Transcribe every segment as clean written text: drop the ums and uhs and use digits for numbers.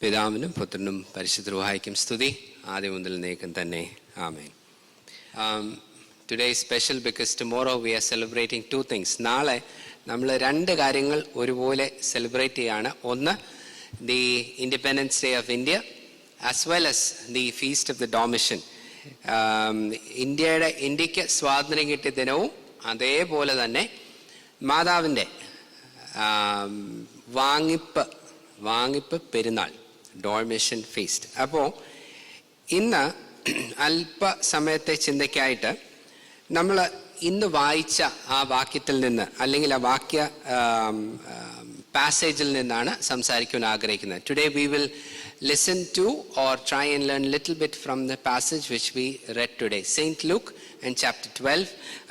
പിതാവിനും പുത്രനും പരിശുദ്ധ റൂഹായ്ക്കും സ്തുതി ആദ്യം മുതൽ എന്നേക്കും തന്നെ ആമേൻ. Today is special because tomorrow we are celebrating two things. നാളെ നമ്മൾ രണ്ട് കാര്യങ്ങൾ ഒരുപോലെ സെലിബ്രേറ്റ് ചെയ്യാണ്. ഒന്ന് the Independence Day of India as well as the Feast of the Dormition. ഇന്ത്യക്ക് സ്വാതന്ത്ര്യം കിട്ടിയ ദിനവും അതേപോലെ തന്നെ മാതാവിൻ്റെ വാങ്ങിപ്പ് പെരുന്നാൾ, ഡോർമിഷൻ ഫീസ്റ്റ്. അപ്പോൾ ഇന്ന് അല്പസമയത്തെ ചിന്തയ്ക്കായിട്ട് നമ്മൾ ഇന്ന് വായിച്ച ആ വാക്യത്തിൽ നിന്ന് അല്ലെങ്കിൽ ആ വാക്യ പാസേജിൽ നിന്നാണ് സംസാരിക്കാൻ ആഗ്രഹിക്കുന്നത്. Today we will listen to or try and learn a little bit from the passage which we read today. St. Luke and chapter 12.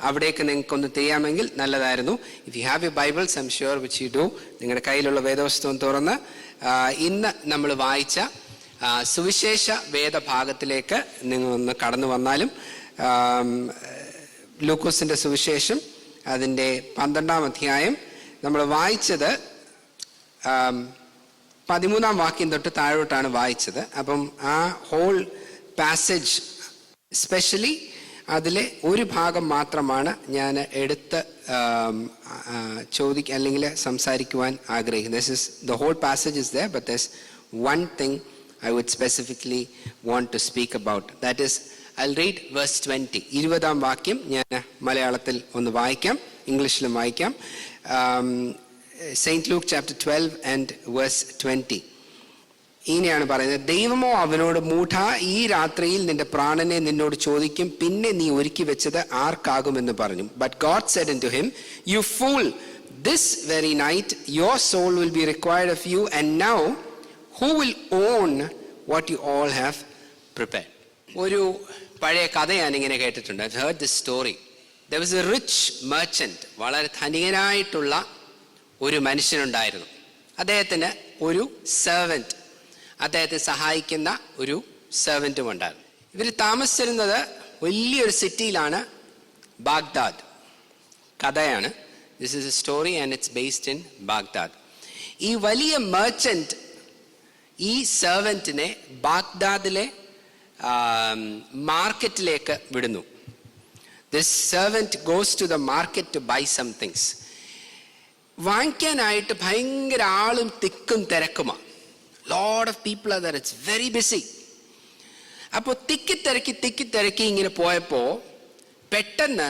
അവിടേക്ക് നിങ്ങൾക്കൊന്ന് തിരിയാമെങ്കിൽ നല്ലതായിരുന്നു. If you have your Bibles, I'm sure which you do, നിങ്ങളുടെ കയ്യിലുള്ള വേദപുസ്തകം തുറന്ന് ഇന്ന് നമ്മൾ വായിച്ച സുവിശേഷ വേദഭാഗത്തിലേക്ക് നിങ്ങൾ ഒന്ന് കടന്നു വന്നാലും, ലൂക്കോസിൻ്റെ സുവിശേഷം അതിൻ്റെ 12-ാം അധ്യായം നമ്മൾ വായിച്ചത് 13-ാം വാക്യം തൊട്ട് താഴോട്ടാണ് വായിച്ചത്. അപ്പം ആ ഹോൾ പാസേജ് എസ്പെഷ്യലി അതിലെ ഒരു ഭാഗം മാത്രമാണ് ഞാൻ എടുത്ത് അല്ലെങ്കിൽ സംസാരിക്കുവാൻ ആഗ്രഹിക്കുന്നത്. This is the whole passage is there, but there's one thing I would specifically want to speak about. That is, I'll read verse 20. 20-ാം വാക്യം ഞാൻ മലയാളത്തിൽ ഒന്ന് വായിക്കാം, ഇംഗ്ലീഷിലും വായിക്കാം. St. Luke chapter 12 and verse 20. ഇങ്ങനെയാണ് പറയുന്നത്: ദൈവമോ അവനോട്, മൂഢ, ഈ രാത്രിയിൽ നിന്റെ പ്രാണനെ നിന്നോട് ചോദിക്കും, പിന്നെ നീ ഒരുക്കി വെച്ചത് ആർക്കാകുമെന്ന് പറഞ്ഞു. But God said unto him, You fool, this very night your soul will be required of you, and now who will own what you all have prepared? ഒരു പഴയ കഥ ഞാനിങ്ങനെ കേട്ടിട്ടുണ്ട്. I've heard this story. There was a rich merchant. വളരെ ധനികനായിട്ടുള്ള ഒരു മനുഷ്യനുണ്ടായിരുന്നു. അദ്ദേഹത്തിന് ഒരു servant, അദ്ദേഹത്തെ സഹായിക്കുന്ന ഒരു സെർവൻറ്റും ഉണ്ടായിരുന്നു. ഇവർ താമസിച്ചിരുന്നത് വലിയൊരു സിറ്റിയിലാണ്, ബാഗ്ദാദ്. കഥയാണ്. This is a story and it's based in Baghdad. ഈ വലിയ മെർച്ചൻറ്റ് ഈ സെർവൻറ്റിനെ ബാഗ്ദാദിലെ മാർക്കറ്റിലേക്ക് വിടുന്നു. This servant goes to the market to buy some things. വാങ്ങിക്കാനായിട്ട് ഭയങ്കര ആളും തിക്കും തിരക്കുമാണ്. Lot of people are there. It's very busy. അപ്പോൾ തിക്കിത്തിരക്കി ഇങ്ങനെ പോയപ്പോൾ പെട്ടെന്ന്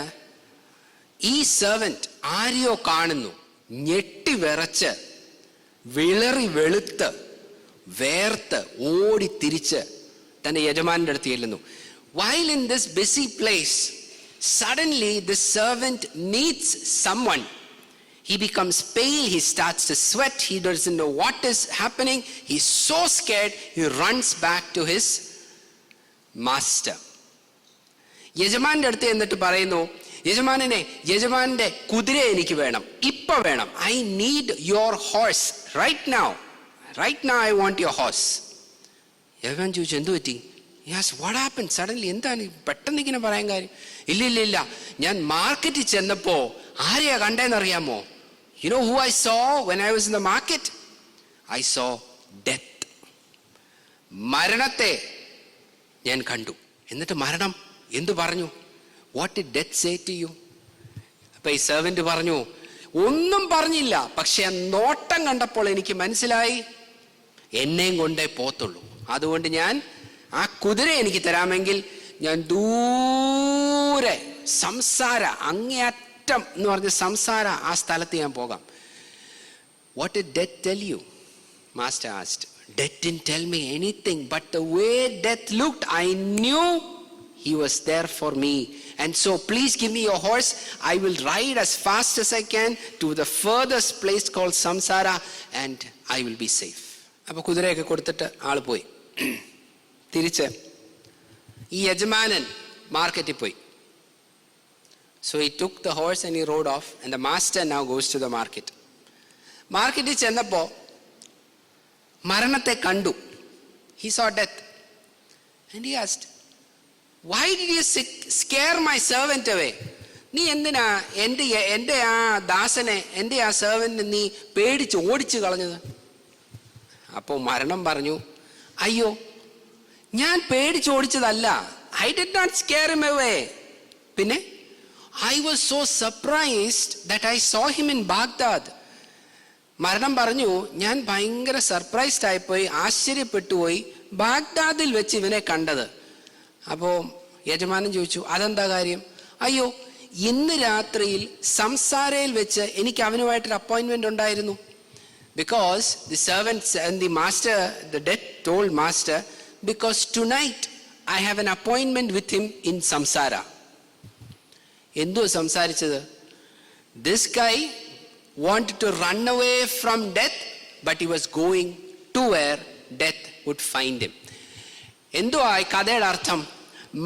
ഈ സെർവൻറ്റ് ആരെയോ കാണുന്നു. ഞെട്ടി വിറച്ച് വിളറി വെളുത്ത് വേർത്ത് ഓടി തിരിച്ച് തൻ്റെ യജമാനൻ്റെ അടുത്ത് ചെല്ലുന്നു. While in this busy place, suddenly the servant meets someone. He becomes pale, he starts to sweat, he doesn't know what is happening, he's so scared, he runs back to his master. യജമാൻ്റെ അടുത്ത് എന്നിട്ട് പറയുന്നു, യജമാനനെ, യജമാൻ്റെ കുതിര എനിക്ക് വേണം, ഇപ്പം വേണം. I need your horse right now I want your horse. യജമാൻ ചോദിച്ചു, എന്തു പറ്റി? Yes, what happened suddenly? എന്താണ് പെട്ടെന്ന് ഇങ്ങനെ പറയാൻ കാര്യം? ഇല്ല, ഞാൻ മാർക്കറ്റിൽ ചെന്നപ്പോൾ ആരെയാ കണ്ടേന്നറിയാമോ? You know who I saw when I was in the market? I saw death. മരണത്തെ ഞാൻ കണ്ടു. എന്നിട്ട് മരണം എന്തു പറഞ്ഞു? What did death say to you? അപ്പൊ ഈ സെർവന്റ് പറഞ്ഞു, ഒന്നും പറഞ്ഞില്ല, പക്ഷെ നോട്ടം കണ്ടപ്പോൾ എനിക്ക് മനസ്സിലായി എന്നെയും കൊണ്ടേ പോത്തുള്ളൂ. അതുകൊണ്ട് ഞാൻ ആ കുതിര എനിക്ക് തരാമെങ്കിൽ ഞാൻ ദൂരെ സംസാര അങ്ങേയറ്റം എന്ന് പറഞ്ഞ സംസാര ആ സ്ഥലത്ത് ഞാൻ പോകാം. What did death tell you? Master asked. Death didn't tell me anything, but the way death looked, I knew he was there for me. And so please give me your horse. I will ride as fast as I can to the furthest place called Samsara, and I will be safe. അപ്പോൾ കുതിരയൊക്കെ കൊടുത്തിട്ട് ആൾ പോയി. തിരിച്ച് ഈ യജമാനൻ മാർക്കറ്റിൽ പോയി. So he took the horse and he rode off, and the master now goes to the market. മാർക്കറ്റിൽ ചെന്നപ്പോൾ മരണത്തെ കണ്ടു. He saw death. And he asked, Why did you scare my servant away? നീ എന്തിനാ എൻ്റെ ആ ദാസനെ, എൻ്റെ ആ സെർവൻറ്റിനെ നീ പേടിച്ച് ഓടിച്ചു കളഞ്ഞത്? അപ്പോൾ മരണം പറഞ്ഞു, അയ്യോ ഞാൻ പേടിച്ചോടിച്ചതല്ല, I did not scare him away. പിന്നെ I was so surprised that I saw him in Baghdad. മരണം പറഞ്ഞു, ഞാൻ ഭയങ്കര സർപ്രൈസ്ഡ് ആയിപ്പോയി, ആശ്ചര്യപ്പെട്ടുപോയി, ബാഗ്ദാദിൽ വെച്ച് ഇവനെ കണ്ടത്. അപ്പോൾ യജമാനൻ ചോദിച്ചു, അതെന്താ കാര്യം? അയ്യോ ഇന്ന് രാത്രിയിൽ സംസാരയിൽ വെച്ച് എനിക്ക് അവനുമായിട്ടൊരു അപ്പോയിൻമെന്റ് ഉണ്ടായിരുന്നു. Because the servants and the master, the dead told master, because tonight I have an appointment with him in Samsara. എന്തു സംസാരിച്ചത്? This guy wanted to run away from death, but he was going to where death would find him. എന്തുവാ കഥയുടെ അർത്ഥം?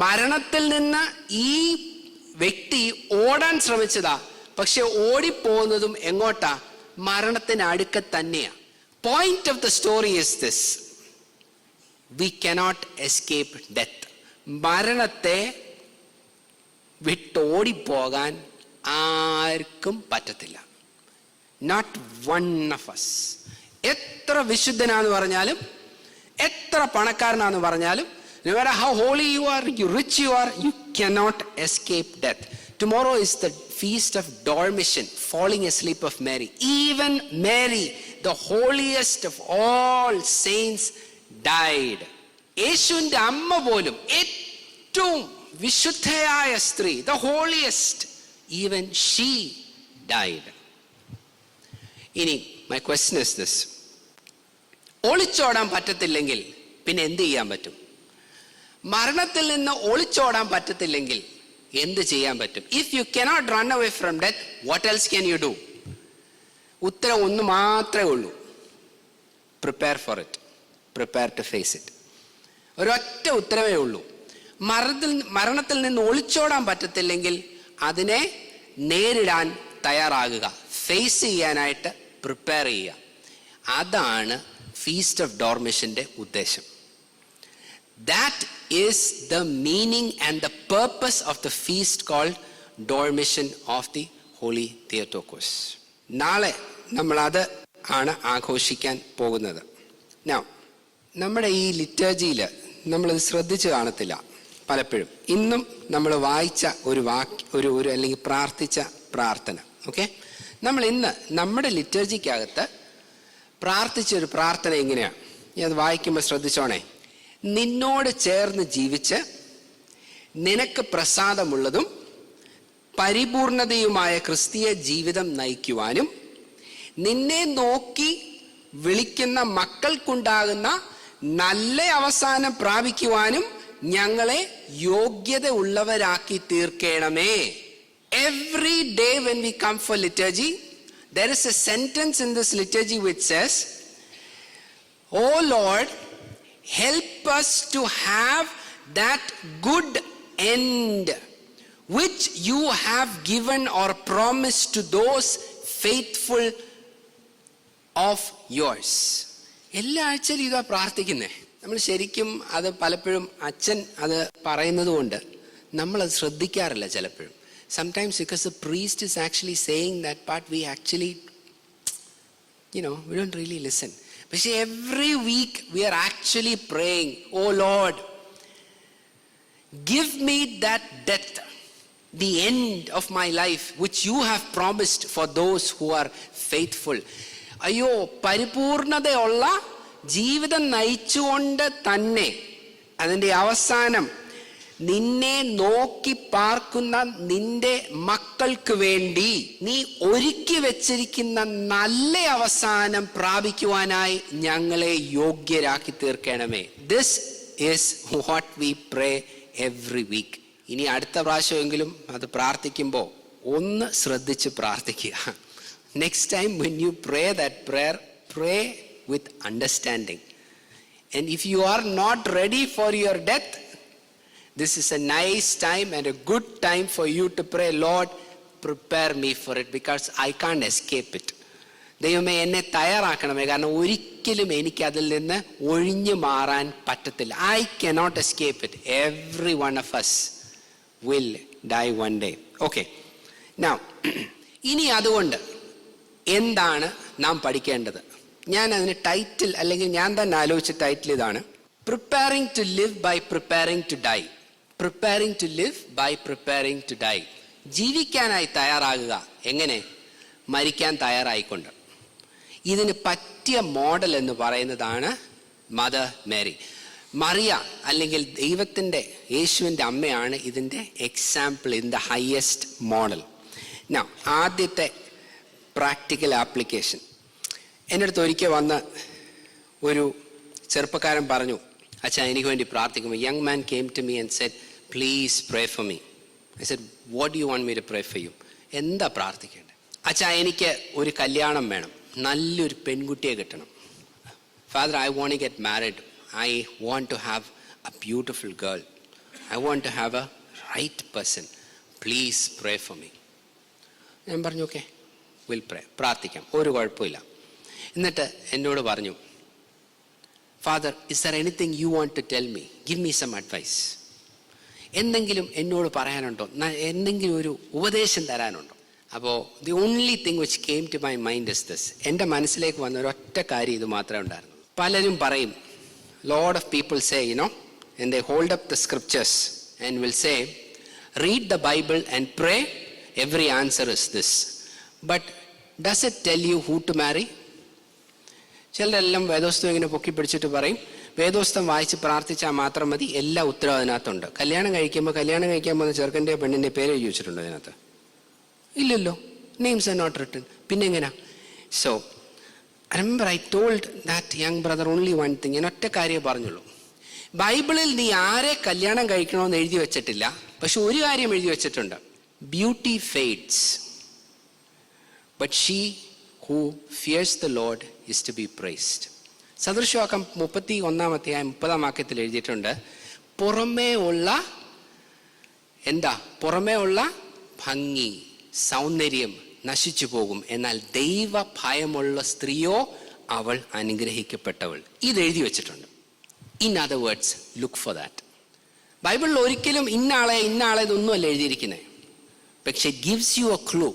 മരണത്തിൽ നിന്ന് ഈ വ്യക്തി ഓടാൻ ശ്രമിച്ചതാ, പക്ഷെ ഓടിപ്പോകുന്നതും എങ്ങോട്ടാ? മരണത്തിന് അടുക്ക തന്നെയാ. Point of the story is this: we cannot escape death. മരണത്തെ വിട്ടോടിപ്പോകാൻ ആർക്കും പറ്റത്തില്ല. Not one of us. എത്ര വിശുദ്ധനാന്ന് പറഞ്ഞാലും, എത്ര പണക്കാരനാന്ന് പറഞ്ഞാലും, no matter how holy you are, you rich you are, you cannot escape death. Tomorrow is the feast of Dormition, falling asleep of Mary. Even Mary, the holiest of all saints, died. യേശുവിന്റെ അമ്മ പോലും, ഏറ്റവും വിശുദ്ധയായ സ്ത്രീ, the holiest, even she died. ഇനി my question is this: ഒളിച്ചോടാൻ പറ്റത്തില്ലെങ്കിൽ പിന്നെ എന്ത് ചെയ്യാൻ പറ്റും? മരണത്തിൽ നിന്ന് ഒളിച്ചോടാൻ പറ്റത്തില്ലെങ്കിൽ എന്ത് ചെയ്യാൻ പറ്റും? If you cannot run away from death, what else can you do? ഉത്തരം ഒന്ന് മാത്രമേ ഉള്ളൂ: prepare for it, prepare to face it. ഒരൊറ്റ ഉത്തരവേ ഉള്ളൂ. മരണത്തിൽ നിന്ന് ഒളിച്ചോടാൻ പറ്റത്തില്ലെങ്കിൽ അതിനെ നേരിടാൻ തയ്യാറാകുക, ഫേസ് ചെയ്യാനായിട്ട് പ്രിപ്പയർ ചെയ്യുക. അതാണ് ഫീസ്റ്റ് ഓഫ് ഡോർമിഷന്റെ ഉദ്ദേശം. That is the meaning and the purpose of the feast called Dormition of the Holy Theotokos. നാളെ നമ്മൾ അത് ആണ് ആഘോഷിക്കാൻ പോകുന്നത്. Now, നമ്മുടെ ഈ ലിറ്റർജിയിൽ നമ്മളത് ശ്രദ്ധിച്ചു കാണത്തില്ല പലപ്പോഴും. ഇന്നും നമ്മൾ വായിച്ച ഒരു ഒരു അല്ലെങ്കിൽ പ്രാർത്ഥിച്ച പ്രാർത്ഥന, ഓക്കെ? നമ്മൾ ഇന്ന് നമ്മുടെ ലിറ്റർജിക്കകത്ത് പ്രാർത്ഥിച്ചൊരു പ്രാർത്ഥന എങ്ങനെയാണ്? ഞാൻ അത് വായിക്കുമ്പോൾ ശ്രദ്ധിച്ചോണേ. നിന്നോട് ചേർന്ന് ജീവിച്ച് നിനക്ക് പ്രസാദമുള്ളതും പരിപൂർണതയുമായ ക്രിസ്തീയ ജീവിതം നയിക്കുവാനും നിന്നെ നോക്കി വിളിക്കുന്ന മക്കൾക്കുണ്ടാകുന്ന നല്ല അവസാനം പ്രാപിക്കുവാനും ഞങ്ങളെ യോഗ്യത ഉള്ളവരാക്കി തീർക്കണമേ. Every day when we come for liturgy, there is a sentence in this liturgy which says, "Oh Lord, help us to have that good end which you have given or promised to those faithful of yours." എല്ലാ ആഴ്ചയിലും ഇതാ പ്രാർത്ഥിക്കുന്നേ. നമ്മൾ ശരിക്കും അത് പലപ്പോഴും അച്ഛൻ അത് പറയുന്നത് കൊണ്ട് നമ്മളത് ശ്രദ്ധിക്കാറില്ല ചിലപ്പോഴും. Sometimes because the priest is actually saying that part, we actually, we don't really listen. But every week we are actually praying, "Oh Lord, give me that death, the end of my life, which you have promised for those who are faithful." അയ്യോ, പരിപൂർണതയുള്ള ജീവിതം നയിച്ചുകൊണ്ട് തന്നെ അതിൻ്റെ അവസാനം നിന്നെ നോക്കി പാർക്കുന്ന നിന്റെ മക്കൾക്ക് വേണ്ടി നീ ഒരുക്കി വെച്ചിരിക്കുന്ന നല്ല അവസാനം പ്രാപിക്കുവാനായി ഞങ്ങളെ യോഗ്യരാക്കി തീർക്കണമേ. This is what we pray every week. ഇനി അടുത്ത പ്രാവശ്യമെങ്കിലും അത് പ്രാർത്ഥിക്കുമ്പോൾ ഒന്ന് ശ്രദ്ധിച്ച് പ്രാർത്ഥിക്കുക. Next time when you pray that prayer, pray with understanding. And if you are not ready for your death, this is a nice time and a good time for you to pray, "Lord, prepare me for it because I can't escape it." ദൈവമേ, എന്നെ തയ്യാറാക്കണമേ, കാരണം ഒരിക്കലും എനിക്ക് അതിൽ നിന്ന് ഒഴിഞ്ഞു മാറാൻ പറ്റത്തില്ല. I cannot escape it. Every one of us will die one day. Okay. Now, ഇനി അതുകൊണ്ട് എന്താണ് നാം പഠിക്കേണ്ടത്? ഞാൻ അതിന് ടൈറ്റിൽ, അല്ലെങ്കിൽ ഞാൻ തന്നെ ആലോചിച്ച ടൈറ്റിൽ ഇതാണ്: preparing to live by preparing to die. Preparing to live by preparing to die. ജീവിക്കാനായി തയ്യാറാകുക. എങ്ങനെ? മരിക്കാൻ തയ്യാറായിക്കൊണ്ട്. ഇതിന് പറ്റിയ മോഡൽ എന്ന് പറയുന്നതാണ് മദർ മേരി. മറിയ, അല്ലെങ്കിൽ ദൈവത്തിൻ്റെ, യേശുവിൻ്റെ അമ്മയാണ് ഇതിൻ്റെ example, in the highest model. Now, ആദ്യത്തെ പ്രാക്ടിക്കൽ ആപ്ലിക്കേഷൻ. എൻ്റെ അടുത്ത് ഒരിക്കൽ വന്ന് ഒരു ചെറുപ്പക്കാരൻ പറഞ്ഞു, അച്ഛാ എനിക്ക് വേണ്ടി പ്രാർത്ഥിക്കുമ്പോൾ, young man came to me and said, please pray for me. I said, what do you want me to pray for you? എന്താ പ്രാർത്ഥിക്കേണ്ടത്? അച്ഛാ എനിക്ക് ഒരു കല്യാണം വേണം, നല്ലൊരു പെൺകുട്ടിയെ കിട്ടണം. Father, I want to get married. I want to have a beautiful girl. I want to have a right person. Please pray for me. ഞാൻ പറഞ്ഞു, ഓക്കെ, വിൽ പ്രേ, പ്രാർത്ഥിക്കാം, ഒരു കുഴപ്പമില്ല. എന്നിട്ട് എന്നോട് പറഞ്ഞു, father, is there anything you want to tell me? Give me some advice. എന്തെങ്കിലും എന്നോട് പറയാനുണ്ടോ? എന്തെങ്കിലും ഒരു ഉപദേശം തരാനുണ്ടോ? അപ്പോൾ the only thing which came to my mind is this. എൻ്റെ മനസ്സിലേക്ക് വന്ന ഒരൊറ്റ കാര്യം ഇത് മാത്രമേ ഉണ്ടായിരുന്നു. പലരും പറയും, lot of people say, and they hold up the scriptures and will say, read the Bible and pray, every answer is this. But does it tell you who to marry? ചിലരെല്ലാം വേദോസ്തം ഇങ്ങനെ പൊക്കി പിടിച്ചിട്ട് പറയും, വേദോസ്തം വായിച്ച് പ്രാർത്ഥിച്ചാൽ മാത്രം മതി, എല്ലാ ഉത്തരവും അതിനകത്തുണ്ട്. കല്യാണം കഴിക്കാൻ പോകുന്ന ചെറുക്കൻ്റെ പെണ്ണിൻ്റെ പേര് എഴുതി വെച്ചിട്ടുണ്ടോ അതിനകത്ത്? ഇല്ലല്ലോ, നെയിംസ് ആർ നോട്ട് റിട്ടൺ. പിന്നെ എങ്ങനെയാ? So I remember I told that young brother only one thing. ഞാൻ ഒറ്റ കാര്യം പറഞ്ഞുള്ളൂ, ബൈബിളിൽ നീ ആരെ കല്യാണം കഴിക്കണമെന്ന് എഴുതി വെച്ചിട്ടില്ല, പക്ഷെ ഒരു കാര്യം എഴുതി വെച്ചിട്ടുണ്ട്: beauty fades, but she who fears the Lord is to be praised. സദൃശവാക്യം 31 വാക്യത്തിൽ എഴുതിയിട്ടുണ്ട്, പുറമേ ഉള്ള ഭംഗി, സൗന്ദര്യം നശിച്ചു പോകും, എന്നാൽ ദൈവ ഭയമുള്ള സ്ത്രീയോ അവൾ അനുഗ്രഹിക്കപ്പെട്ടവൾ. ഇത് എഴുതി വെച്ചിട്ടുണ്ട്. In other words, look for that. ബൈബിളിൽ ഒരിക്കലും ഇന്നാളെ ഇതൊന്നുമല്ല എഴുതിയിരിക്കുന്നത്, പക്ഷെ it gives you a clue.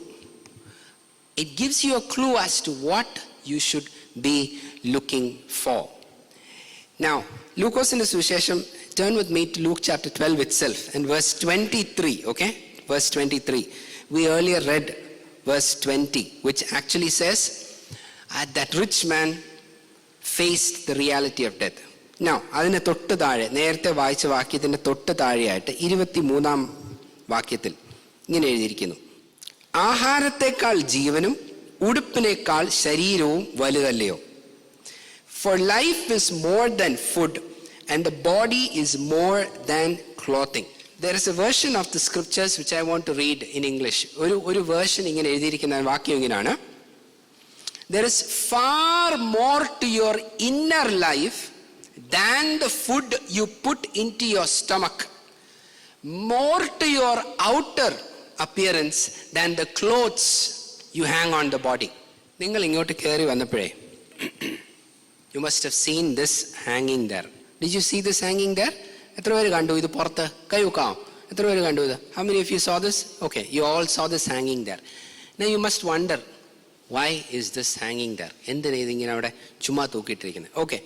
It gives you a clue as to what you should be looking for. Now, ലൂക്കോസിന്റെ സുവിശേഷം, turn with me to Luke chapter 12 itself and verse 23. Okay, verse 23. We earlier read verse 20, which actually says that rich man faced the reality of death. Now, അതിന് തൊട്ട് താഴെ, നേരത്തെ വായിച്ച വാക്യത്തിന്റെ തൊട്ട് താഴെയായിട്ട് 23 വാക്യത്തിൽ ഇങ്ങനെ എഴുതിയിരിക്കുന്നു: ആഹാരത്തെക്കാൾ ജീവനും ഉടുപ്പിനേക്കാൾ ശരീരവും വലുതല്ലയോ? For life is more than food and the body is more than clothing. There is a version of the scriptures which I want to read in English. ഒരു version ഇങ്ങനെ എഴുതിയിരിക്കുന്ന വാക്യം ഇങ്ങനെയാണ്: There is far more to your inner life than the food you put into your stomach, more to your outer appearance than the clothes you hang on the body. നിങ്ങൾ ഇങ്ങോട്ട് കയറി വന്നപ്പോഴേ, you must have seen this hanging there. Did you see this hanging there? എത്ര പേര് കണ്ടു ഇത്? പുറത്ത് കൈ വെക്കാം. എത്ര പേര് കണ്ടു ഇത്? How many of you saw this? Okay, you all saw this hanging there. Now you must wonder, why is this hanging there? എന്തിനാ ഇതിങ്ങനെ അവിടെ ചുമ്മാ തൂക്കിയിട്ടിരിക്കുന്നത്? Okay,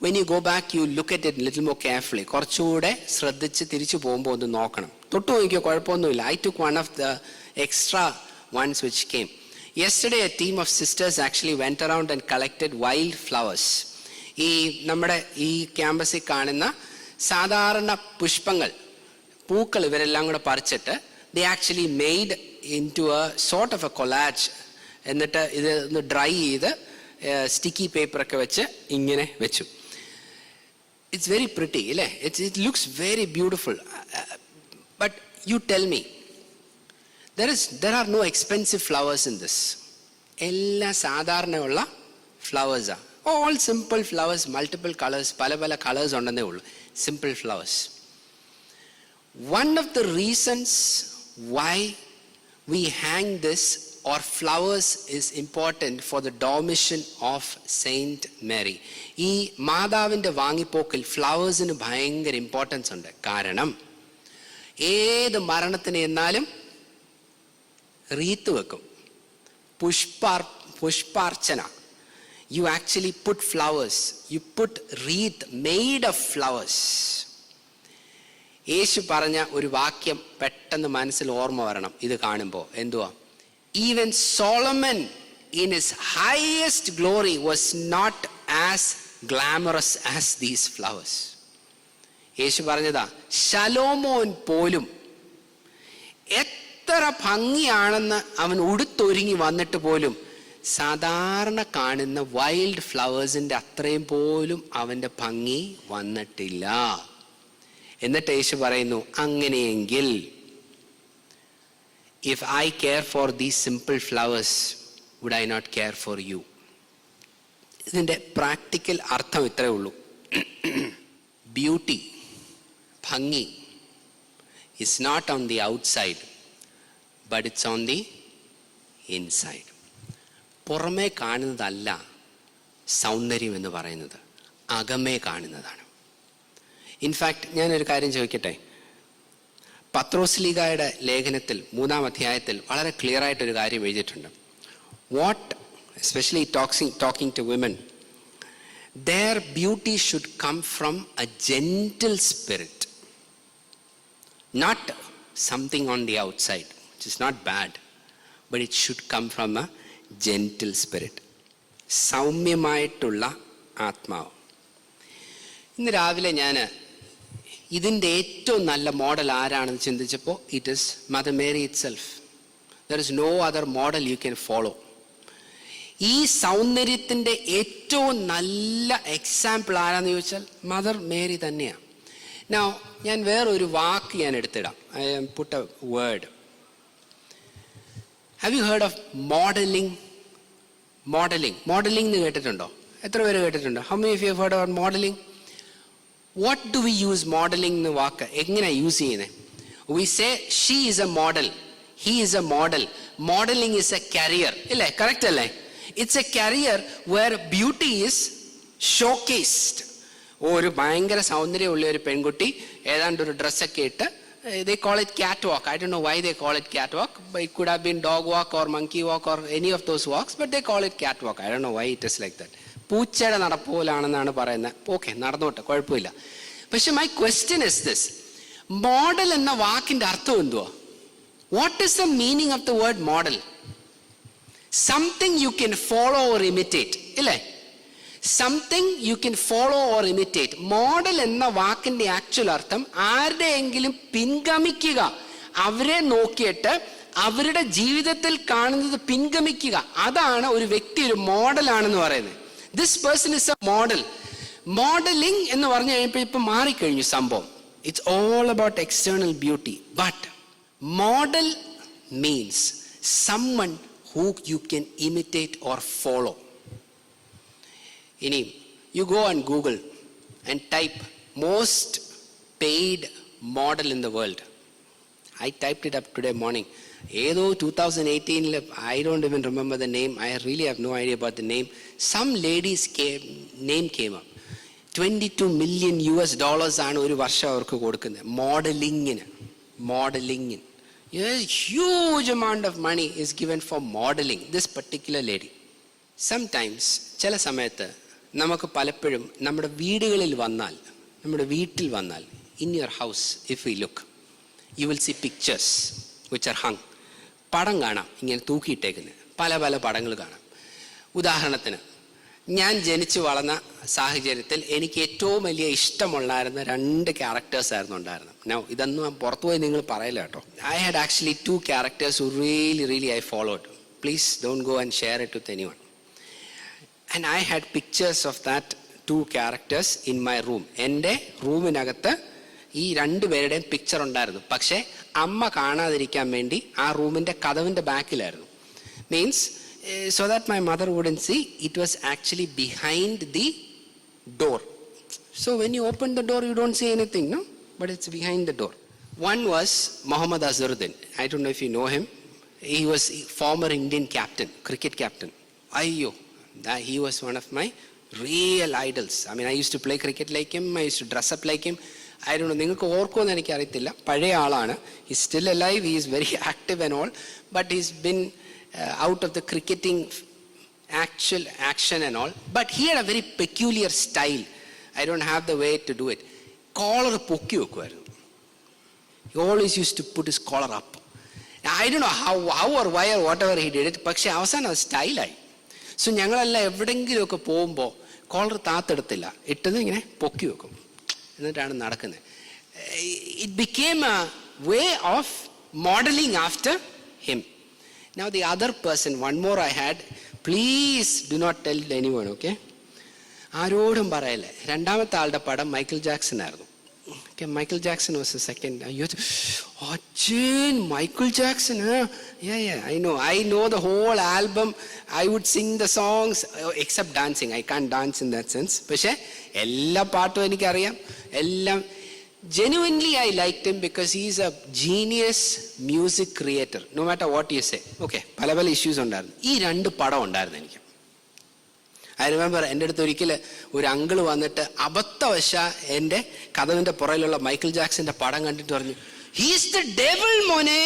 when you go back, you look at it a little more carefully. കുറച്ചുകൂടെ ശ്രദ്ധിച്ച് തിരിച്ചു പോകുമ്പോൾ ഒന്ന് നോക്കണം. തൊട്ടു നോക്കിയോ, കുഴപ്പമൊന്നുമില്ല. I took one of the extra ones which came. Yesterday a team of sisters actually went around and collected wild flowers. ഈ നമ്മുടെ ഈ ക്യാമ്പസിൽ കാണുന്ന സാധാരണ പുഷ്പങ്ങൾ, പൂക്കൾ ഇവരെല്ലാം കൂടെ പറിച്ചിട്ട് they actually made into a sort of a collage. എന്നിട്ട് ഇത് ഒന്ന് ഡ്രൈ ചെയ്ത് സ്റ്റിക്കി പേപ്പറൊക്കെ വെച്ച് ഇങ്ങനെ വെച്ചു. ഇറ്റ്സ് വെരി പ്രിറ്റി അല്ലേ? It looks very beautiful. But you tell me, there are no expensive flowers in this. എല്ലാം സാധാരണയുള്ള ഫ്ലവേഴ്സാണ്. all simple flowers, multiple colors, പല colors ഉണ്ടെന്നേ ഉള്ളൂ. Simple flowers. One of the reasons why we hang this or flowers is important for the Dormition of Saint Mary. ഈ മാതാവിൻ്റെ വാങ്ങിപ്പോക്കിൽ ഫ്ലവേഴ്സിന് ഭയങ്കര importance ഉണ്ട്. കാരണം ഏത് മരണത്തിന് എന്നാലും റീത്ത് വെക്കും, പുഷ്പാർച്ചന. you actually put flowers. You put wreath made of flowers. യേശു പറഞ്ഞ ഒരു വാക്യം പെട്ടെന്ന് മനസ്സിൽ ഓർമ്മ വരണം ഇത് കാണുമ്പോൾ. എന്തുവാ? Even Solomon in his highest glory was not as glamorous as these flowers. യേശു പറഞ്ഞതാ, ശലോമോൻ പോലും എത്ര ഭംഗിയാണെന്ന് അവൻ ഉടുത്തൊരുങ്ങി വന്നിട്ട് പോലും സാധാരണ കാണുന്ന വൈൽഡ് ഫ്ലവേഴ്സിന്റെ അത്രയും പോലും അവന്റെ ഭംഗി വന്നിട്ടില്ല. എന്നിട്ട് യേശു പറയുന്നു, അങ്ങനെയെങ്കിൽ if I care for these simple flowers, would I not care for you? ഇതിന്റെ പ്രാക്ടിക്കൽ അർത്ഥം ഇത്രയേ ഉള്ളൂ. ബ്യൂട്ടി, ഭംഗി is not on the outside, but it's on the inside. പുറമേ കാണുന്നതല്ല സൗന്ദര്യം എന്ന് പറയുന്നത്, അകമേ കാണുന്നതാണ്. ഇൻഫാക്ട് ഞാനൊരു കാര്യം ചോദിക്കട്ടെ, പത്രോസ്ലീഗായുടെ ലേഖനത്തിൽ 3-ാം അധ്യായത്തിൽ വളരെ ക്ലിയർ ആയിട്ടൊരു കാര്യം എഴുതിയിട്ടുണ്ട്. What especially talking to women, their beauty should come from a gentle spirit, not something on the outside, which is not bad, but it should come from a gentle spirit. സൗമ്യമായിട്ടുള്ള ആത്മാവ്. ഇന്ന് രാവിലെ ഞാൻ ഇതിൻ്റെ ഏറ്റവും നല്ല മോഡൽ ആരാണെന്ന് ചിന്തിച്ചപ്പോൾ it is Mother Mary itself. There is no other model you can follow. ഈ സൗന്ദര്യത്തിൻ്റെ ഏറ്റവും നല്ല എക്സാമ്പിൾ ആരാന്ന് ചോദിച്ചാൽ മദർ മേരി തന്നെയാണ്. Now, ഞാൻ വേറൊരു വാക്ക് ഞാൻ എടുത്തിടാം. I put a word. Have you heard of modeling? Modeling എന്ന് കേട്ടിട്ടുണ്ടോ? എത്ര പേര് കേട്ടിട്ടുണ്ടോ? How many of you have heard about modeling? What do we use modeling എന്ന വാക്ക് എങ്ങനെയാണ് യൂസ് ചെയ്യുന്നത്? We say she is a model, he is a model. Modeling is a career. ഇല്ലേ? Correct അല്ലേ? It's a career where beauty is showcased. ഒരു ഭയങ്കര സൗന്ദര്യമുള്ള ഒരു പെൺകുട്ടി ഏതാണ്ട് ഒരു ഡ്രസ്സൊക്കെ ഇട്ട്, they call it catwalk. I don't know why they call it catwalk, but it could have been dog walk or monkey walk or any of those walks, but they call it catwalk. I don't know why it is like that. പൂച്ചയുടെ നടപ്പോലാണെന്നാണ് പറയുന്നത്. Okay, നടന്നോട്ടെ, കുഴപ്പമില്ല. പക്ഷെ my question is this, model എന്ന വാക്കിന്റെ അർത്ഥം എന്തുവാ? What is the meaning of the word model? Something you can follow or imitate, ഇല്ലേ? Something you can follow or imitate. Model എന്ന വാക്കിന്റെ ആക്ച്വൽ അർത്ഥം ആരുടെയെങ്കിലും പിൻഗമിക്കുക, അവരെ നോക്കിയിട്ട് അവരുടെ ജീവിതത്തിൽ കാണുന്നത് പിൻഗമിക്കുക. അതാണ് ഒരു വ്യക്തി ഒരു മോഡലാണെന്ന് പറയുന്നത്. This person is A model. Modelling എന്ന് പറഞ്ഞു കഴിഞ്ഞപ്പോൾ ഇപ്പം മാറിക്കഴിഞ്ഞു സംഭവം. It's all about external beauty. But model means someone who you can imitate or follow. ഇനി you go on Google and type most paid model in the world. I typed it up today morning. ഏതോ 2018 I don't even remember the name. I really have no idea about the name. Some lady's name came up. $22 million ആണ് ഒരു വർഷം അവർക്ക് കൊടുക്കുന്നത് മോഡലിങ്ങിന്. A huge amount of money is given for modeling this particular lady. Sometimes ചില സമയത്ത് നമുക്ക് പലപ്പോഴും നമ്മുടെ വീടുകളിൽ വന്നാൽ, നമ്മുടെ വീട്ടിൽ വന്നാൽ, in your house if we look, you will see pictures which are hung. പടം കാണാം, ഇങ്ങനെ തൂക്കിയിട്ടേക്കുന്നത് പല പല പടങ്ങൾ കാണാം. ഉദാഹരണത്തിന്, ഞാൻ ജനിച്ചു വളർന്ന സാഹചര്യത്തിൽ എനിക്ക് ഏറ്റവും വലിയ ഇഷ്ടമുള്ളായിരുന്ന 2 ക്യാരക്ടേഴ്സ് ആയിരുന്നു ഉണ്ടായിരുന്നത്. നോ, ഇതൊന്നും പുറത്തുപോയി നിങ്ങൾ പറയില്ല കേട്ടോ. I had actually 2 characters who really I followed. Please don't go and share it with anyone. And I had pictures of that 2 characters in my room. എൻ്റെ റൂമിനകത്ത് ഈ 2 പേരുടെയും പിക്ചർ ഉണ്ടായിരുന്നു. പക്ഷേ അമ്മ കാണാതിരിക്കാൻ വേണ്ടി ആ റൂമിൻ്റെ കതവിൻ്റെ ബാക്കിലായിരുന്നു. Means so that my mother wouldn't see, it was actually behind the door. So when you open the door, you don't see anything, no? But it's behind the door. One was Muhammad Azharuddin. I don't know if you know him. He was former Indian captain, cricket captain. Ayyo, he was one of my real idols. I mean, I used to play cricket like him. I used to dress up like him. I don't know, നിങ്ങൾക്ക് ഓർക്കുമെന്ന് എനിക്ക് അറിയത്തില്ല. പഴയ ആളാണ്. He's still alive. He is very active and all. But he's been out of the cricketing actual action and all, but he had a very peculiar style. I don't have the way to do it. Collar പൊക്കി വെക്കുമായിരുന്നു. He always used to put his collar up. I don't know how or why or whatever he did it, പക്ഷെ അവസാനം അത് സ്റ്റൈലായി. So ഞങ്ങളെല്ലാം എവിടെയെങ്കിലുമൊക്കെ പോകുമ്പോൾ collar താത്തെടുത്തില്ല, ഇട്ടത് ഇങ്ങനെ പൊക്കി വെക്കും, എന്നിട്ടാണ് നടക്കുന്നത്. It became a way of modeling after him. Now the other person, one more I had, please do not tell anyone, okay? ആരോടും പറയല്ലേ. രണ്ടാമത്തെ ആളുടെ പടം മൈക്കിൾ ജാക്സൺ ആയിരുന്നു. Okay, Michael Jackson was the second. Michael Jackson, huh? Yeah, I know the whole album. I would sing the songs, except dancing. I can't dance in that sense. പക്ഷേ എല്ലാ പാട്ടും എനിക്കറിയാം, എല്ലാം. Genuinely I liked him because he's a genius music creator, no matter what you say. Okay, പല issues ഉണ്ടായിരുന്നു. ഈ രണ്ട് പടം ഉണ്ടായിരുന്നു എനിക്ക്. ഐ റിമെമ്പർ എൻ്റെ അടുത്ത് ഒരിക്കൽ ഒരു അങ്കിൾ വന്നിട്ട് അബദ്ധവശ എൻ്റെ കഥവിൻ്റെ പുറയിലുള്ള മൈക്കിൾ ജാക്സന്റെ പടം കണ്ടിട്ട് പറഞ്ഞു, ഹീസ് ദ ഡെവിൾ മോനെ.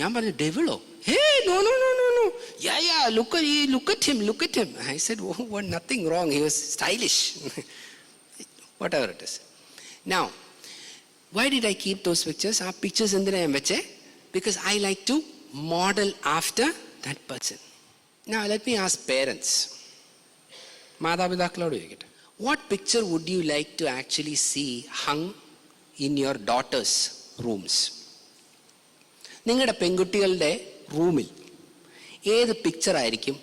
ഞാൻ പറഞ്ഞു, ഡെവിളോ? ഹേ, no, look at him. I said, oh, nothing wrong, he was stylish. Whatever it is. Now, why did I keep those pictures? ആ pictures എന്തിനാ ഞാൻ വെച്ചേ? Because I like to model after that person. Now let me ask parents. മാതാപിതാക്കളോട് ചോദിക്കട്ടെ, what picture would you like to actually see hung in your daughter's rooms? നിങ്ങളുടെ പെൺകുട്ടികളുടെ റൂമിൽ ഏത് പിക്ചർ ആയിരിക്കും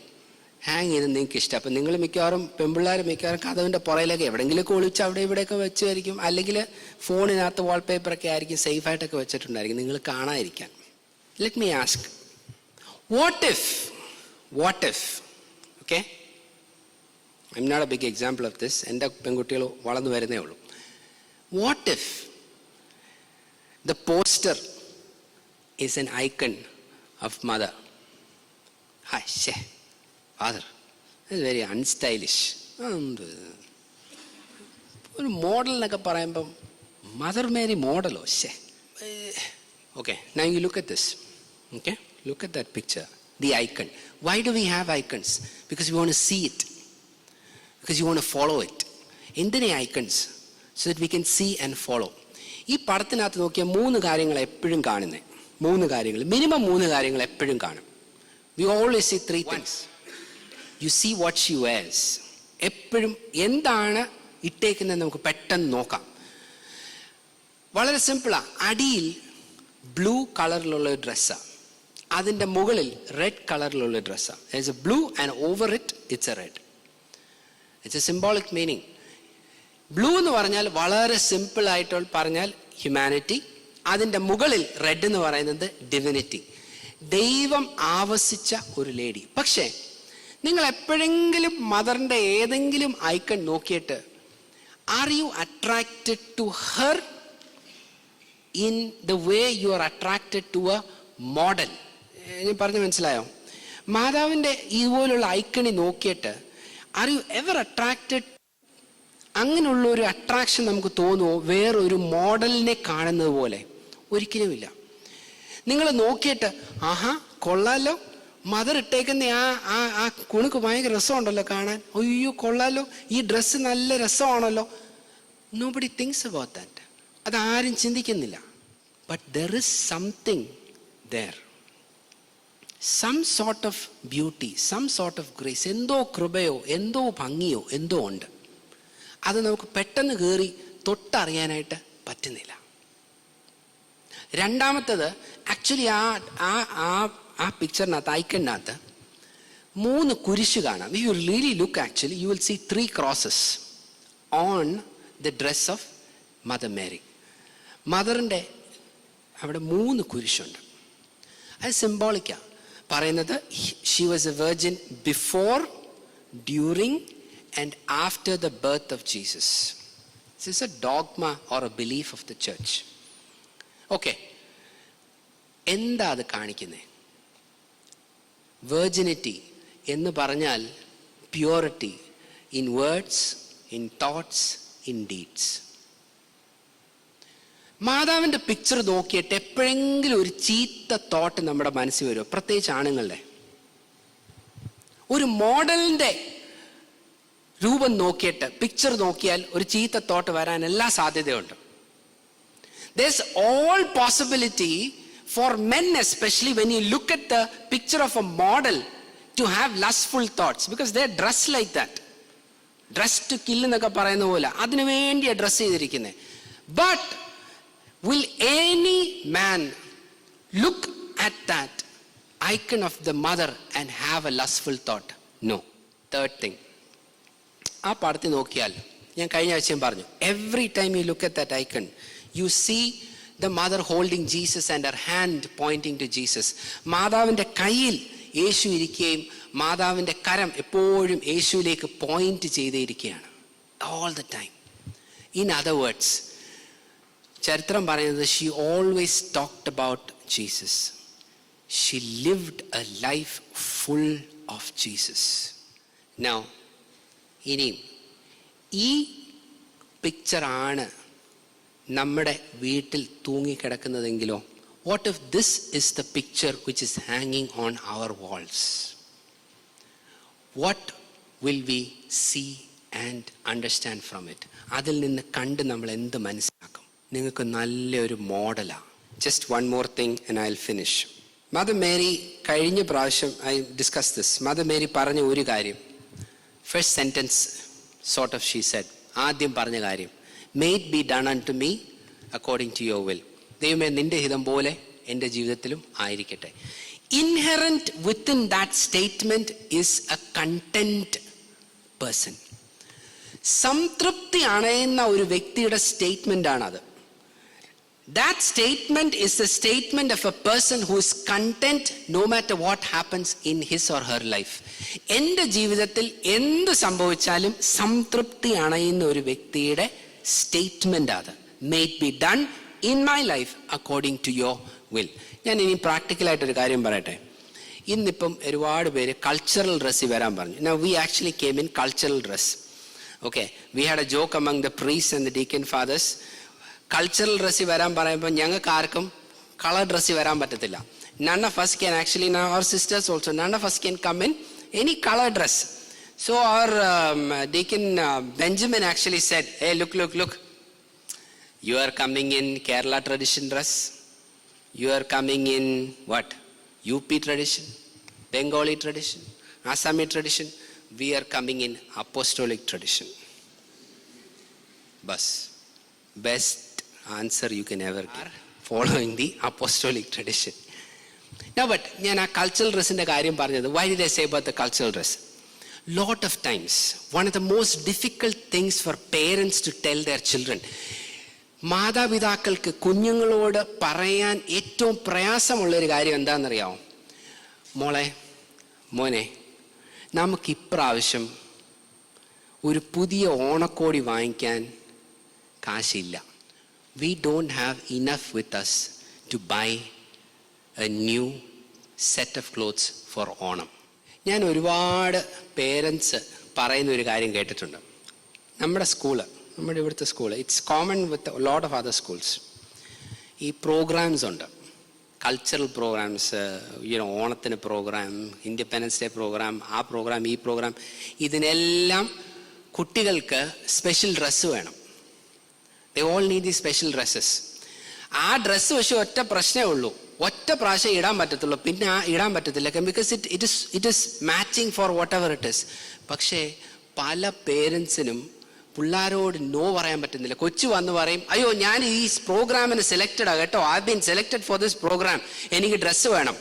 ഹാങ് ചെയ്ത് നിങ്ങൾക്ക് ഇഷ്ടം? അപ്പം നിങ്ങൾ മിക്കവാറും പെൺപിള്ളേർ മിക്കവാറും കഥവിൻ്റെ പുറയിലൊക്കെ എവിടെയെങ്കിലുമൊക്കെ ഒളിച്ച് അവിടെ ഇവിടെയൊക്കെ വെച്ചുമായിരിക്കും, അല്ലെങ്കിൽ ഫോണിനകത്ത് വാൾപേപ്പറൊക്കെ ആയിരിക്കും സേഫായിട്ടൊക്കെ വെച്ചിട്ടുണ്ടായിരിക്കും, നിങ്ങൾ കാണാതിരിക്കാൻ. Let me ask, what if, okay, I'm not a big example of this, എൻ്റെ പെൺകുട്ടികൾ വളർന്നു വരുന്നേ ഉള്ളൂ. What if the poster is an icon of mother? Hi, father, that's very unstylish. ഒരു മോഡൽ എന്നൊക്കെ പറയുമ്പം മദർ മേരി മോഡലോ? Okay, now you look at this. Okay, look at that picture, the icon. Why do we have icons? Because we want to see it, because you want to follow it. എന്തിനാ icons? So that we can see and follow. ഈ പടത്തിനകത്ത് നോക്കിയാൽ 3 കാര്യങ്ങൾ എപ്പോഴും കാണുന്നത്, 3 കാര്യങ്ങൾ, minimum 3 കാര്യങ്ങൾ എപ്പോഴും കാണും. We always see 3 things. You see what she wears. എപ്പോഴും എന്താണ് ഇട്ടേക്കുന്നത് നമുക്ക് പെട്ടെന്ന് നോക്കാം. വളരെ സിമ്പിളാ. അടിയിൽ ബ്ലൂ കളറിലുള്ള ഒരു ഡ്രസ്സാണ്, അതിൻ്റെ മുകളിൽ റെഡ് കളറിലുള്ള ഡ്രസ്സാണ്. There's a blue and over it it's a red. It's a symbolic meaning. Blue എന്ന് പറഞ്ഞാൽ വളരെ സിമ്പിൾ ആയിട്ട് പറഞ്ഞാൽ ഹ്യൂമാനിറ്റി, അതിൻ്റെ മുകളിൽ റെഡ് എന്ന് പറയുന്നത് ഡിവിനിറ്റി, ദൈവം ആവസിച്ച ഒരു ലേഡി. പക്ഷേ നിങ്ങൾ എപ്പോഴെങ്കിലും മദറിൻ്റെ ഏതെങ്കിലും ഐക്കൺ നോക്കിയിട്ട് are you attracted to her in the way you are attracted to a model? ഞാൻ പറഞ്ഞ് മനസ്സിലായോ? മാതാവിൻ്റെ ഇതുപോലുള്ള ഐക്കണി നോക്കിയിട്ട് ആർ യു എവർ അട്രാക്റ്റഡ്? അങ്ങനെയുള്ള ഒരു അട്രാക്ഷൻ നമുക്ക് തോന്നുമോ വേറൊരു മോഡലിനെ കാണുന്നത് പോലെ? ഒരിക്കലുമില്ല. നിങ്ങൾ നോക്കിയിട്ട് ആഹാ കൊള്ളാലോ, മദർ ഇട്ടേക്കുന്ന ആ കുണുക്ക് ഭയങ്കര രസമുണ്ടല്ലോ കാണാൻ, അയ്യോ കൊള്ളാലോ, ഈ ഡ്രസ്സ് നല്ല രസമാണല്ലോ. Nobody thinks about that. അതാരും ചിന്തിക്കുന്നില്ല. But there is something there, some sort of beauty, some sort of grace, എന്തോ കൃപയോ എന്തോ ഭംഗിയോ എന്തോ ഉണ്ട്. അത് നമുക്ക് പെട്ടെന്ന് കയറി തൊട്ടറിയാനായിട്ട് പറ്റുന്നില്ല. രണ്ടാമത്തത്, ആക്ച്വലി ആ പിക്ചറിനകത്ത് ഐക്കണിനകത്ത് 3 കുരിശ് കാണാം. You really look, actually you will see 3 crosses on the dress of Mother Mary. മദറിൻ്റെ അവിടെ 3 കുരിശുണ്ട്. അത് സിംബോളിക്കാണ് പറയുന്നത്. She was a virgin before, during and after the birth of Jesus. This is a dogma or a belief of the church. Okay, എന്താ അത് കാണിക്കുന്നത്? Virginity എന്ന് പറഞ്ഞാൽ purity in words, in thoughts, in deeds. മാതാവിൻ്റെ picture നോക്കിയിട്ട് എപ്പോഴെങ്കിലും ഒരു ചീത്ത തോട്ട് നമ്മുടെ മനസ്സിൽ വരുമോ? പ്രത്യേകിച്ച് ആണുങ്ങളുടെ. ഒരു മോഡലിൻ്റെ രൂപം നോക്കിയിട്ട്, പിക്ചർ നോക്കിയാൽ ഒരു ചീത്ത തോട്ട് വരാൻ എല്ലാ സാധ്യതയുണ്ട്. There's all possibility for men, especially when you look at the picture of a model, to have lustful thoughts because they're dressed like that. Dress to kill എന്നൊക്കെ പറയുന്ന പോലെ അതിനു വേണ്ടിയാണ് ഡ്രസ് ചെയ്തിരിക്കുന്നത്. But will any man look at that icon of the mother and have a lustful thought? No. Third thing, ആ പടത്തിൽ നോക്കിയാൽ, ഞാൻ കഴിഞ്ഞ ആഴ്ചയും പറഞ്ഞു, every time you look at that icon, you see the mother holding Jesus and her hand pointing to Jesus. മാതാവിൻ്റെ കയ്യിൽ യേശു ഇരിക്കുകയും മാതാവിൻ്റെ കരം എപ്പോഴും യേശുവിലേക്ക് point ചെയ്തേയിരിക്കുകയാണ്. all the time. In other words, ചരിത്രം പറയുന്നത് she always talked about Jesus. She lived a life full of Jesus. Now, ഇനിയും ഈ പിക്ചറാണ് നമ്മുടെ വീട്ടിൽ തൂങ്ങിക്കിടക്കുന്നതെങ്കിലോ? What if this is the picture which is hanging on our walls? What will we see and understand from it? അതിൽ നിന്ന് കണ്ട് നമ്മൾ എന്ത് മനസ്സിലാക്കും? നിങ്ങൾക്ക് നല്ലൊരു മോഡലാണ്. Just one more thing and I'll finish. Mother Mary കഴിഞ്ഞ പ്രാവശ്യം I discussed this. Mother Mary പറഞ്ഞ ഒരു കാര്യം, first sentence sort of she said, ആദ്യം പറഞ്ഞ കാര്യം, may it be done unto me according to your will. ദൈവമേ നിന്റെ ഹിതം പോലെ എൻ്റെ ജീവിതത്തിലും ആയിരിക്കട്ടെ. Inherent within that statement is a content person. സംതൃപ്തി അണയുന്ന ഒരു വ്യക്തിയുടെ സ്റ്റേറ്റ്മെന്റ് ആണത്. That statement is the statement of a person who is content no matter what happens in his or her life. എൻ്റെ ജീവിതത്തിൽ എന്ത് സംഭവിച്ചാലും സംതൃപ്തി അണയുന്ന ഒരു വ്യക്തിയുടെ സ്റ്റേറ്റ്മെന്റ് അത്. May it be done in my life according to your will. ഞാൻ ഇനി പ്രാക്ടിക്കലായിട്ടൊരു കാര്യം പറയട്ടെ. ഇന്നിപ്പം ഒരുപാട് പേര് കൾച്ചറൽ ഡ്രസ്സിൽ വരാൻ പറഞ്ഞു. Now we actually came in cultural dress. Okay, we had a joke among the priests and the deacon fathers. Cultural ഡ്രസ്സിൽ വരാൻ പറയുമ്പോൾ ഞങ്ങൾക്ക് ആർക്കും കളർ ഡ്രസ്സിൽ വരാൻ പറ്റത്തില്ല. None of us can actually, now our sisters also, none of us can come in any color dress. So our deacon Benjamin actually said, hey, look, you are coming in Kerala tradition dress, you are coming in what, UP tradition, Bengali tradition, Assami tradition, we are coming in apostolic tradition. Best answer you can ever give, following the apostolic tradition. Now but ഞാൻ ആ cultural ഡ്രസ്സിൻ്റെ കാര്യം പറഞ്ഞത്, why did I say about the cultural dress? Lot of times one of the most difficult things for parents to tell their children, മാതാപിതാക്കൾക്ക് കുഞ്ഞുങ്ങളോട് പറയാൻ ഏറ്റവും പ്രയാസമുള്ളൊരു കാര്യം എന്താണെന്നറിയാമോ? മോനെ നമുക്കിപ്രാവശ്യം ഒരു പുതിയ ഓണക്കോടി വാങ്ങിക്കാൻ കാശില്ല. We don't have enough with us to buy a new set of clothes for Onam. ഞാൻ ഒരുപാട് പേരൻസ് പറയുന്ന ഒരു കാര്യം കേട്ടിട്ടുണ്ട്. നമ്മുടെ ഇവിടുത്തെ school, it's common with lot of other schools. ഈ പ്രോഗ്രാംസ് ഉണ്ട്, കൾച്ചറൽ പ്രോഗ്രാംസ്, ഓണത്തിന് പ്രോഗ്രാം, ഇൻഡിപെൻഡൻസ് ഡേ പ്രോഗ്രാം, ആ പ്രോഗ്രാം, ഈ പ്രോഗ്രാം, ഇതിനെല്ലാം കുട്ടികൾക്ക് സ്പെഷ്യൽ ഡ്രസ്സ് വേണം. They all need these special dresses. ആ ഡ്രസ്സ് പക്ഷെ ഒറ്റ പ്രശ്നമേ ഉള്ളൂ, ഒറ്റ പ്രാവശ്യം ഇടാൻ പറ്റത്തുള്ളൂ, പിന്നെ ഇടാൻ പറ്റത്തില്ല, because it is matching for whatever it is. പക്ഷേ പല പേരൻസിനും പിള്ളേരോട് നോ പറയാൻ പറ്റുന്നില്ല. കൊച്ചു വന്ന് പറയും, അയ്യോ ഞാൻ ഈ പ്രോഗ്രാമിന് സെലക്റ്റഡാ കേട്ടോ, I been selected for this programme, എനിക്ക് ഡ്രസ്സ് വേണം.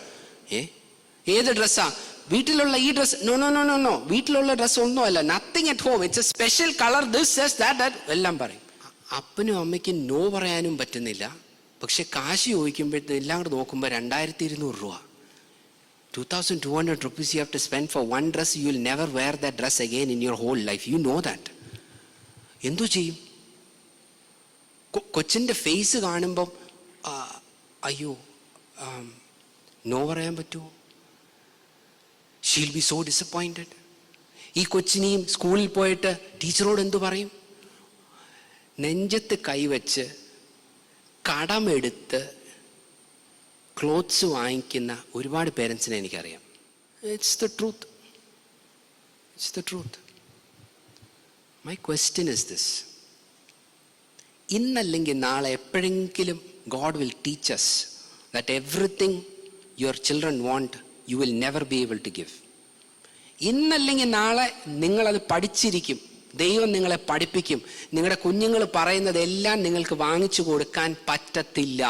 ഏത് ഡ്രസ്സാ? വീട്ടിലുള്ള ഈ ഡ്രസ്? നോ, വീട്ടിലുള്ള ഡ്രസ്സ് ഒന്നുമല്ല, nothing at home, it's a special colour, this that എല്ലാം പറയും. അപ്പനും അമ്മയ്ക്കും നോ പറയാനും പറ്റുന്നില്ല. പക്ഷെ കാശ് ചോദിക്കുമ്പോഴത്തെ എല്ലാം കൂടെ നോക്കുമ്പോൾ 2200 രൂപ, 2200 rupees you have to spend for one dress. You will never wear that dress again in your whole life. You know that. എന്തു ചെയ്യും? കൊച്ചിൻ്റെ ഫേസ് കാണുമ്പം അയ്യോ നോ പറയാൻ പറ്റുമോ? She'll be so disappointed. ഈ കൊച്ചിനെയും സ്കൂളിൽ പോയിട്ട് ടീച്ചറോട് എന്തു പറയും? നെഞ്ചത്ത് കൈവച്ച് കടമെടുത്ത് ക്ലോത്ത്സ് വാങ്ങിക്കുന്ന ഒരുപാട് പേരൻസിനെ എനിക്കറിയാം. It's the truth. It's the truth. My question is this. ഇന്നല്ലെങ്കിൽ നാളെ എപ്പോഴെങ്കിലും God will teach us that everything your children want, you will never be able to give. ഇന്നല്ലെങ്കിൽ നാളെ നിങ്ങളത് പഠിച്ചിരിക്കും. ദൈവം നിങ്ങളെ പഠിപ്പിക്കും. നിങ്ങളുടെ കുഞ്ഞുങ്ങൾ പറയുന്നതെല്ലാം നിങ്ങൾക്ക് വാങ്ങിച്ചു കൊടുക്കാൻ പറ്റത്തില്ല.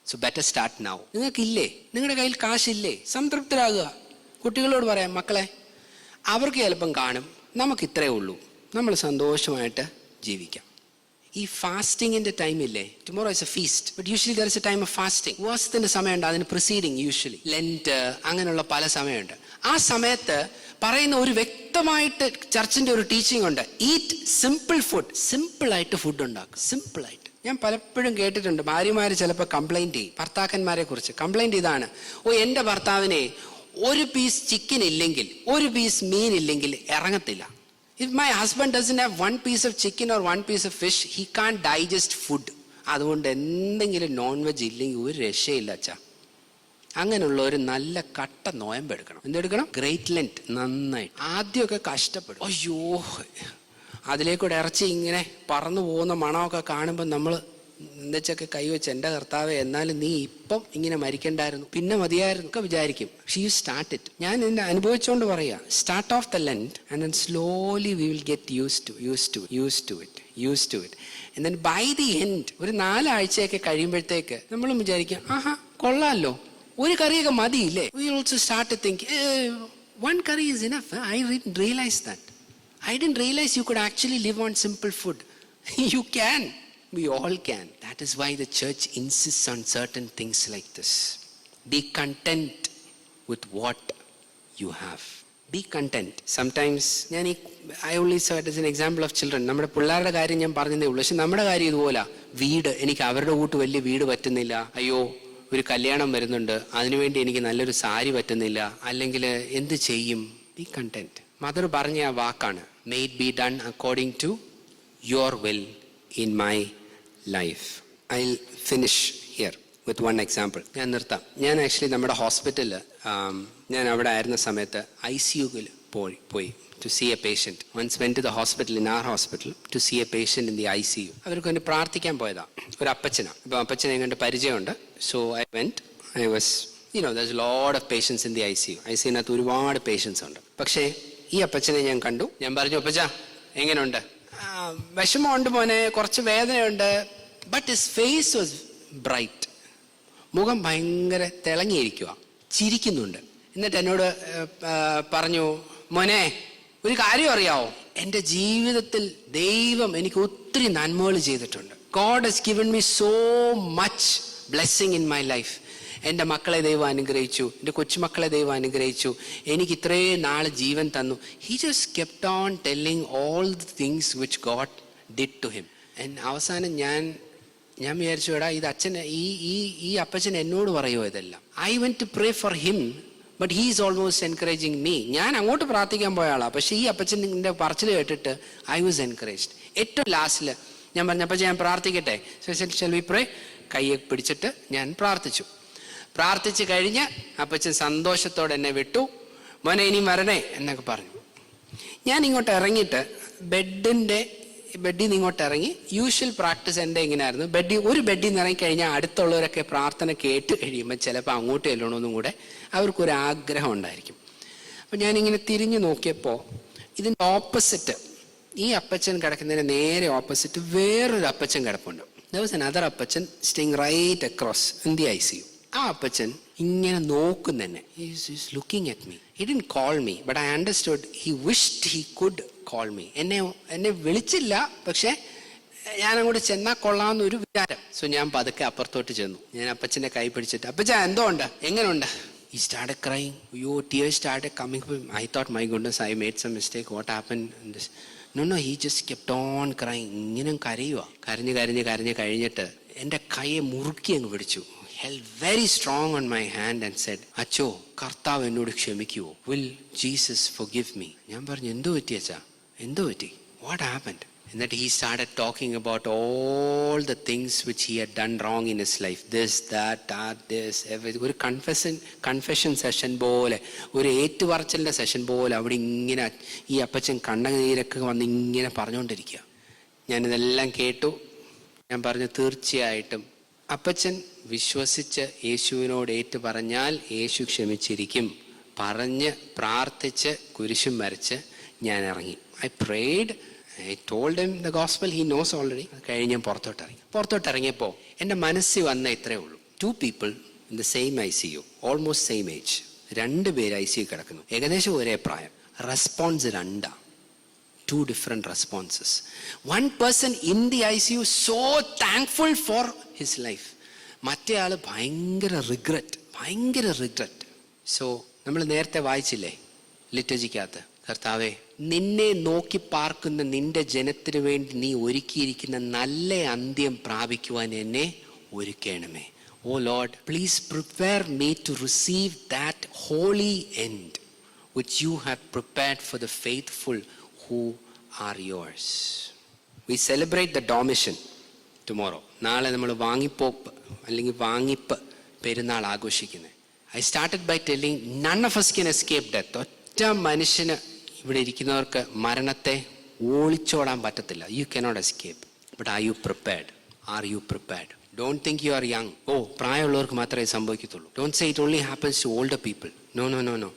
So better start now. നിങ്ങൾക്കില്ലേ? നിങ്ങളുടെ കയ്യിൽ കാശില്ലേ? സംതൃപ്തരാകുക. കുട്ടികളോട് പറയാം, മക്കളെ, അവർക്ക് ചിലപ്പം കാണും, നമുക്ക് ഇത്രയേ ഉള്ളൂ, നമ്മൾ സന്തോഷമായിട്ട് ജീവിക്കാം. ഈ ഫാസ്റ്റിങ്ങിന്റെ ടൈമില്ലേ, tomorrow is a feast, but usually there is a time of fasting. ഉപവാസത്തിന്റെ സമയമുണ്ട്, അതിന് പ്രിസീഡിങ് യൂഷ്വലി ലെന്റ്, അങ്ങനെയുള്ള പല സമയമുണ്ട്. ആ സമയത്ത് പറയുന്ന ഒരു വ്യക്തമായിട്ട് ചർച്ചിന്റെ ഒരു ടീച്ചിങ് ഉണ്ട്. Eat simple food. സിമ്പിളായിട്ട് ഫുഡ് ഉണ്ടാക്കും, സിമ്പിളായിട്ട്. ഞാൻ പലപ്പോഴും കേട്ടിട്ടുണ്ട്, ഭാര്യമാര് ചിലപ്പോൾ കംപ്ലൈന്റ് ചെയ്യും ഭർത്താക്കന്മാരെ കുറിച്ച്. കംപ്ലൈന്റ് ഇതാണ്, എൻ്റെ ഭർത്താവിനെ ഒരു പീസ് ചിക്കൻ ഇല്ലെങ്കിൽ, ഒരു പീസ് മീൻ ഇല്ലെങ്കിൽ ഇറങ്ങത്തില്ല. If my husband doesn't have one piece of chicken or one piece of fish, he can't digest food. അതുകൊണ്ട് എന്തെങ്കിലും നോൺ വെജ് ഇല്ലെങ്കിൽ ഒരു രക്ഷയില്ല അച്ഛാ. അങ്ങനെയുള്ള ഒരു നല്ല കട്ട നോയമ്പെടുക്കണം. എന്തെടുക്കണം? Great Lent. നന്നായി ആദ്യമൊക്കെ കഷ്ടപ്പെടും. അയ്യോ, അതിലേക്കൂടെ ഇറച്ചി ഇങ്ങനെ പറന്നു പോകുന്ന മണമൊക്കെ കാണുമ്പോൾ നമ്മൾ എന്നുവെച്ചൊക്കെ കൈവച്ച്, എൻ്റെ കർത്താവെ, എന്നാലും നീ ഇപ്പം ഇങ്ങനെ മരിക്കണ്ടായിരുന്നു, പിന്നെ മതിയായിരുന്നു ഒക്കെ വിചാരിക്കും. പക്ഷെ യു സ്റ്റാർട്ട് ഇറ്റ്. ഞാൻ എന്നെ അനുഭവിച്ചുകൊണ്ട് പറയാം, start of the Lent and then slowly we will get used to it and then by the end ഒരു 4 ആഴ്ചയൊക്കെ കഴിയുമ്പോഴത്തേക്ക് നമ്മളും വിചാരിക്കും, ആഹാ കൊള്ളാമല്ലോ, ഒരു കറിയൊക്കെ മതിയില്ലേ. We also start to think, one curry is enough. I didn't realize that. I didn't realize you could actually live on simple food. You can. We all can. That is why the church insists on certain things like this. Be content with what you have. Be content. Sometimes I only saw it as an example of children. നമ്മുടെ പിള്ളേരുടെ കാര്യം ഞാൻ പറഞ്ഞതേ ഉള്ളൂ. പക്ഷെ നമ്മുടെ കാര്യം ഇതുപോലെ, വീട്, എനിക്ക് അവരുടെ കൂട്ട് വലിയ വീട് പറ്റുന്നില്ല, അയ്യോ ഒരു കല്യാണം വരുന്നുണ്ട്, അതിനുവേണ്ടി എനിക്ക് നല്ലൊരു സാരി പറ്റുന്നില്ല, അല്ലെങ്കിൽ എന്ത് ചെയ്യും? B content. മദർ പറഞ്ഞ ആ വാക്കാണ്, may it be done according to your will in my life. I'll finish here with one example. ഞാൻ നിർത്താം. ഞാൻ ആക്ച്വലി നമ്മുടെ ഹോസ്പിറ്റലിൽ, ഞാൻ അവിടെ ആയിരുന്ന സമയത്ത് ICUവിൽ പോയി to see a patient. Once went to the hospital, in our hospital, to see a patient in the ICU. അവർക്ക് വേണ്ടി പ്രാർത്ഥിക്കാൻ പോയതാ. ഒരു അപ്പച്ചനാണ്. അപ്പോൾ അപ്പച്ചനെ കണ്ട് പരിചയമുണ്ട്. So I went. I was, there's a lot of patients in the ICU. ICUനകത്ത് ഒരുപാട് പേഷ്യൻസ് ഉണ്ട്. പക്ഷേ ഈ അപ്പച്ചനെ ഞാൻ കണ്ടു. ഞാൻ പറഞ്ഞു, അപ്പച്ച എങ്ങനെയുണ്ട്? വിഷമമുണ്ട് മോനെ, കുറച്ച് വേദനയുണ്ട്. But his face was bright. മുഖം ഭയങ്കര തിളങ്ങിയിരിക്കുക, ചിരിക്കുന്നുണ്ട്. എന്നിട്ട് എന്നോട് പറഞ്ഞു, മോനെ ഒരു കാര്യം അറിയാവോ, എൻ്റെ ജീവിതത്തിൽ ദൈവം എനിക്ക് ഒത്തിരി നന്മകൾ ചെയ്തിട്ടുണ്ട്. God has given me so much blessing in my life. എൻ്റെ മക്കളെ ദൈവം അനുഗ്രഹിച്ചു, എൻ്റെ കൊച്ചുമക്കളെ ദൈവം അനുഗ്രഹിച്ചു, എനിക്ക് ഇത്രയും നാൾ ജീവൻ തന്നു. He just kept on telling all the things which God did to him. അവസാനം ഞാൻ വിചാരിച്ചു, എടാ ഇത് അച്ഛൻ, ഈ അപ്പച്ചൻ എന്നോട് പറയുമോ ഇതെല്ലാം? I went to pray for him, but he is almost encouraging me. ഞാൻ അങ്ങോട്ട് പ്രാർത്ഥിക്കാൻ പോയ ആളാണ്, പക്ഷേ ഈ അപ്പച്ചൻ്റെ പറച്ചിൽ കേട്ടിട്ട് I was encouraged. ഏറ്റവും ലാസ്റ്റിൽ ഞാൻ പറഞ്ഞപ്പോൾ ഞാൻ പ്രാർത്ഥിക്കട്ടെ, shall we pray? കയ്യെ പിടിച്ചിട്ട് ഞാൻ പ്രാർത്ഥിച്ചു കഴിഞ്ഞ് അപ്പച്ചൻ സന്തോഷത്തോടെ എന്നെ വിട്ടു. മോനെ ഇനി വരണേ എന്നൊക്കെ പറഞ്ഞു. ഞാൻ ഇങ്ങോട്ട് ഇറങ്ങിയിട്ട് ബെഡിൽ നിന്ന് ഇങ്ങോട്ട് ഇറങ്ങി. യൂഷ്വൽ പ്രാക്ടീസ് എൻ്റെ എങ്ങനെയായിരുന്നു, ഒരു ബെഡിൽ നിന്ന് ഇറങ്ങിക്കഴിഞ്ഞാൽ അടുത്തുള്ളവരൊക്കെ പ്രാർത്ഥന കേട്ട് കഴിയുമ്പോൾ ചിലപ്പോൾ അങ്ങോട്ട് ചെല്ലണമെന്നും കൂടെ അവർക്കൊരു ആഗ്രഹം ഉണ്ടായിരിക്കും. അപ്പം ഞാനിങ്ങനെ തിരിഞ്ഞു നോക്കിയപ്പോൾ ഇതിൻ്റെ ഓപ്പോസിറ്റ്, ഈ അപ്പച്ചൻ കിടക്കുന്നതിന് നേരെ ഓപ്പോസിറ്റ് വേറൊരു അപ്പച്ചൻ കിടപ്പുണ്ട്. There was another Appachan staying right across in the ICU. ആ അപ്പച്ചൻ ഇങ്ങനെ നോക്കും തന്നെ. He's looking at me. He didn't call me, but I understood he wished he could call me. എന്നെ വിളിച്ചില്ല, പക്ഷെ ഞാൻ അങ്ങോട്ട് ചെന്നാൽ കൊള്ളാമെന്നൊരു വിചാരം. സോ ഞാൻ പതുക്കെ അപ്പുറത്തോട്ട് ചെന്നു. ഞാൻ അപ്പച്ചൻ്റെ കൈ പിടിച്ചിട്ട്, അപ്പച്ച എന്തോ ഉണ്ട്, എങ്ങനെയുണ്ട്? He started crying. Tears started coming from him. I thought, my goodness, I made some mistake. What happened in this? No, he just kept on crying. ഇങ്ങനെ കരയുക. കരഞ്ഞ് കഴിഞ്ഞിട്ട് എൻ്റെ കൈയെ മുറുക്കി അങ്ങ് പിടിച്ചു. Held very strong on my hand and said, അച്ചോ, കർത്താവ് എന്നോട് ക്ഷമിക്കുവോ? Will Jesus forgive me? ഞാൻ പറഞ്ഞു, എന്തോ പറ്റി അച്ഛാ, എന്തോ പറ്റി? What happened? എന്നിട്ട് he started talking about all the things which he had done wrong in his life. This, that, this, everything. ഒരു കൺഫെഷൻ സെഷൻ പോലെ, ഒരു ഏറ്റുപറച്ചിലിൻ്റെ സെഷൻ പോലെ അവിടെ ഇങ്ങനെ ഈ അപ്പച്ചൻ കണ്ണുനീരൊക്കെ വന്ന് ഇങ്ങനെ പറഞ്ഞുകൊണ്ടിരിക്കുക. ഞാനിതെല്ലാം കേട്ടു. ഞാൻ പറഞ്ഞു, തീർച്ചയായിട്ടും അപ്പച്ചൻ വിശ്വസിച്ച് യേശുവിനോട് ഏറ്റു പറഞ്ഞാൽ യേശു ക്ഷമിച്ചിരിക്കും. പറഞ്ഞ് പ്രാർത്ഥിച്ച് കുരിശും വരച്ച് ഞാൻ ഇറങ്ങി. I prayed. I told him the gospel. He knows already. കഴിഞ്ഞ് ഞാൻ പുറത്തോട്ടിറങ്ങിയപ്പോൾ എൻ്റെ മനസ്സിൽ വന്ന ഇത്രയേ ഉള്ളൂ. 2 people in the same ICU, almost same age. 2 പേര് ICU കിടക്കുന്നു, ഏകദേശം ഒരേ പ്രായം. Response 2. 2 different responses. One person in the ICU so thankful for his life. മറ്റേ ആള് ഭയങ്കര റിഗ്രറ്റ്. സോ നമ്മൾ നേരത്തെ വായിച്ചില്ലേ ലിറ്റർജിക്കകത്ത്, കർത്താവേ, നിന്നെ നോക്കി പാർക്കുന്ന നിന്റെ ജനത്തിനു വേണ്ടി നീ ഒരുക്കിയിരിക്കുന്ന നല്ല അന്ത്യം പ്രാപിക്കുവാൻ എന്നെ ഒരുക്കണമേ. Oh Lord, please prepare me to receive that holy end which you have prepared for the faithful who are yours. We celebrate the Dormition tomorrow. നാളെ നമ്മൾ വാങ്ങിപ്പോപ്പ് അല്ലെങ്കിൽ വാങ്ങിപ്പ് പെരുന്നാൾ ആഘോഷിക്കുന്നത്. I started by telling none of us can escape death. ഒറ്റ മനുഷ്യന് ഇവിടെ ഇരിക്കുന്നവർക്ക് മരണത്തെ ഓളിച്ചോടാൻ പറ്റത്തില്ല. You cannot escape. But are you prepared? Are you prepared? Don't think you are young. ഓ, പ്രായമുള്ളവർക്ക് മാത്രമേ സംഭവിക്കത്തുള്ളൂ. Don't say it only happens to older people. No.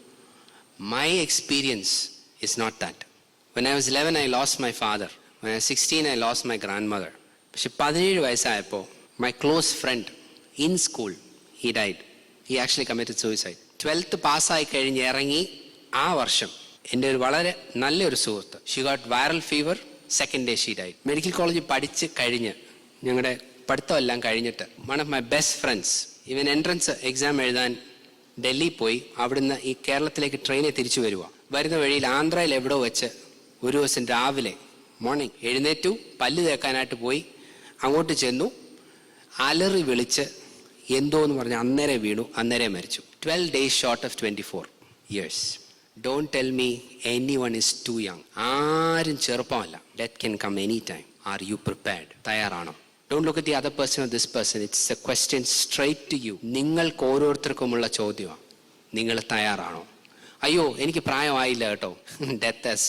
My experience is not that. When I was 11, I lost my father. When I was 16, I lost my grandmother. പക്ഷെ 17 വയസ്സായപ്പോൾ my close friend in school, he died. He actually committed suicide. 12th പാസ്സായി കഴിഞ്ഞ് ഇറങ്ങി ആ വർഷം എൻ്റെ ഒരു വളരെ നല്ലൊരു സുഹൃത്ത്, she got viral fever. Second day she died. Medical കോളേജിൽ പഠിച്ച് കഴിഞ്ഞ് ഞങ്ങളുടെ പഠിത്തമെല്ലാം കഴിഞ്ഞിട്ട് one of my best friends, ഇവൻ എൻട്രൻസ് എക്സാം എഴുതാൻ ഡൽഹി പോയി അവിടുന്ന് ഈ കേരളത്തിലേക്ക് ട്രെയിനിൽ തിരിച്ചു വരുന്ന വഴിയിൽ ആന്ധ്രയിൽ എവിടോ വെച്ച് ഒരു ദിവസം രാവിലെ മോർണിംഗ് എഴുന്നേറ്റു, പല്ല് തേക്കാനായിട്ട് പോയി. അങ്ങോട്ട് ചെന്നു, അലറി വിളിച്ച് എന്തോന്ന് പറഞ്ഞ് അന്നേരം വീണു, അന്നേരം മരിച്ചു. 12 days short of 24 years. Don't tell me anyone is too young. ആരും ചെറുപ്പമല്ല. Death can come anytime. Are you prepared? തയ്യാറാണോ? Don't look at the other person or this person. It's a question straight to you. നിങ്ങൾക്ക് ഓരോരുത്തർക്കുമുള്ള ചോദ്യമാണ്. നിങ്ങൾ തയ്യാറാണോ? അയ്യോ, എനിക്ക് പ്രായമായില്ല കേട്ടോ. Death has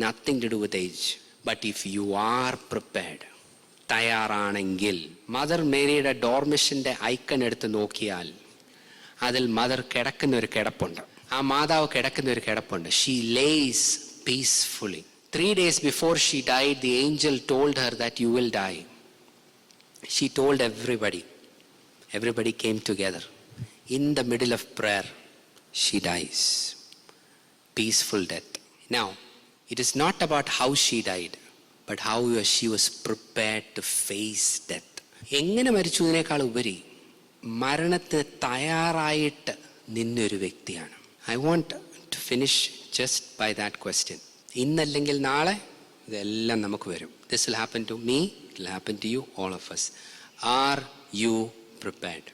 nothing to do with age. But if you are prepared, തയ്യാറാണെങ്കിൽ, mother മേരിയുടെ ഡോർമിഷന്റെ ഐക്കൺ എടുത്ത് നോക്കിയാൽ അതിൽ മദർ കിടക്കുന്ന ഒരു കിടപ്പുണ്ട്. ആ മാതാവ് കിടക്കുന്ന ഒരു കിടപ്പുണ്ട്. She lays peacefully. 3 days before she died, the angel told her that you will die. She told everybody. Everybody came together. In the middle of prayer, she dies. Peaceful death. Now, it is not about how she died, but how she was prepared to face death. എങ്ങനെ മരിച്ചതിനേക്കാൾ ഉപരി മരണത്തിന് തയ്യാറായിട്ട് നിന്നൊരു വ്യക്തിയാണ്. I want to finish just by that question. ഇന്നല്ലെങ്കിൽ നാളെ ഇതെല്ലാം നമുക്ക് വരും. This will happen to me, it will happen to you, all of us. Are you prepared?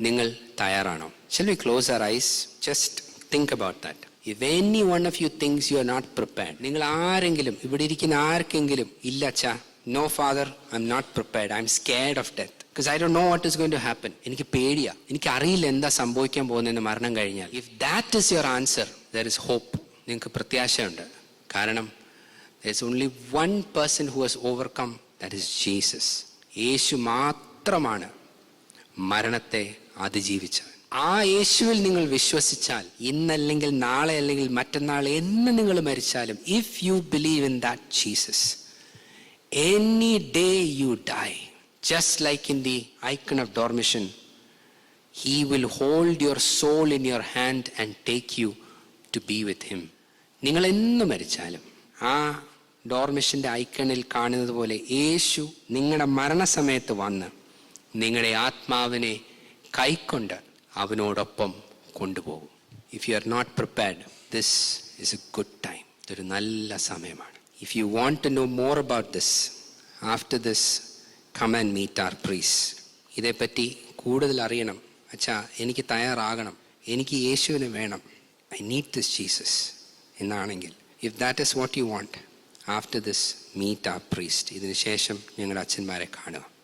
നിങ്ങൾ തയ്യാറാണോ? Shall we close our eyes? Just think about that. If any one of you thinks you are not prepared, നിങ്ങൾ ആരെങ്കിലും ഇവിടെ ഇരിക്കുന്ന ആർക്കെങ്കിലും ഇല്ല അച്ഛാ, no father, I'm not prepared, I'm scared of death because I don't know what is going to happen, എനിക്ക് പേടിയാ, എനിക്ക് അറിയില്ല എന്താ സംഭവിക്കാൻ പോകുന്നതെന്ന് മരണം കഴിഞ്ഞാൽ. If that is your answer, there is hope. നിങ്ങൾക്ക് പ്രത്യാശയുണ്ട്. കാരണം there is only one person who has overcome, that is Jesus. യേശു മാത്രമാണ് മരണത്തെ അതിജീവിച്ചവൻ. ആ യേശുവിൽ നിങ്ങൾ വിശ്വസിച്ചാൽ ഇന്നല്ലെങ്കിൽ നാളെ അല്ലെങ്കിൽ മറ്റന്നാൾ എന്ന് നിങ്ങൾ മരിച്ചാലും, if you believe in that Jesus, any day you die, just like in the icon of Dormition, he will hold your soul in your hand and take you to be with him. നിങ്ങൾ എന്ന് മരിച്ചാലും ആ ഡോർമിഷന്റെ ഐക്കണിൽ കാണുന്നത് പോലെ യേശു നിങ്ങളുടെ മരണസമയത്ത് വന്ന് നിങ്ങളുടെ ആത്മാവിനെ കൈക്കൊണ്ട് അവനോടൊപ്പം കൊണ്ടുപോകും. If you are not prepared, this is a good time. ഇതൊരു നല്ല സമയമാണ്. If you want to know more about this, after this come and meet our priest. ഇതേപ്പറ്റി കൂടുതൽ അറിയണം, അച്ഛാ എനിക്ക് തയ്യാറാകണം, എനിക്ക് യേശുവിനെ വേണം, ഐ നീഡ് ദിസ് ജീസസ് എന്നാണെങ്കിൽ, if that is what you want, after this meet ആ പ്രീസ്റ്റ്. ഇതിന് ശേഷം ഞങ്ങളുടെ അച്ഛന്മാരെ കാണുക.